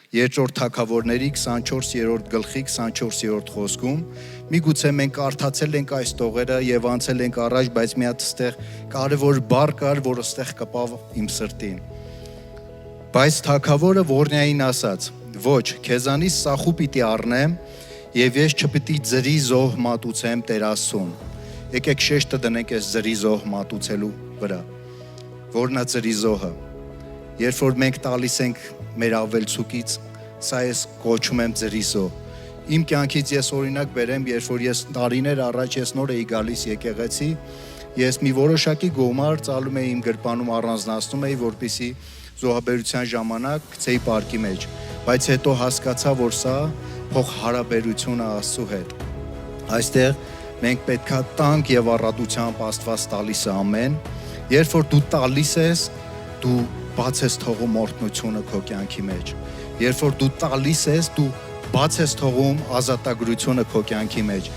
Երկրորդ Թագավորների 24-րդ գլխի 24-րդ խոսքում։ Միգուցե մենք կարդացել ենք այս տողերը եւ անցել ենք առաջ, բայց մի հատ այստեղ կարևոր բառ կար, որ այստեղ կպավ իմ սրտին։ Բայց Թագավորը Որնյային ասաց. ոչ, քեզանից սախու պիտի առնեմ եւ ես չպիտի ձրի զոհ մատուցեմ Տեր Աստծուն։ Եկեք շեշտը դնենք այս ձրի զոհ մատուցելու վրա։ Որն է ձրի զոհը։ Երբ որ մենք տալիս ենք մեր ավելցուկից, սա ես կոչում եմ ձրի զոհ։ Իմ կյանքից ես օրինակ բերեմ, երբ որ ես տարիներ առաջ ես նոր էի գալիս եկեղեցի, ես մի որոշակի գումար ծալում էի իմ գրպանում առանձնացնում էի, որպեսզի զոհաբերության ժամանակ գցեի պարկի մեջ, բայց հետո հասկացա, որ սա փող հարաբերություն է Աստծո հետ։ Այստեղ մենք պետքա տանք եւ առատությամբ Աստված տալիս է ամեն, երբ որ դու տալիս ես, դու բաց ես թողում օրհնությունը քո կյանքի մեջ։ Երբ որ դու տալիս ես, դու բաց ես թողում ազատագրությունը քո կյանքի մեջ։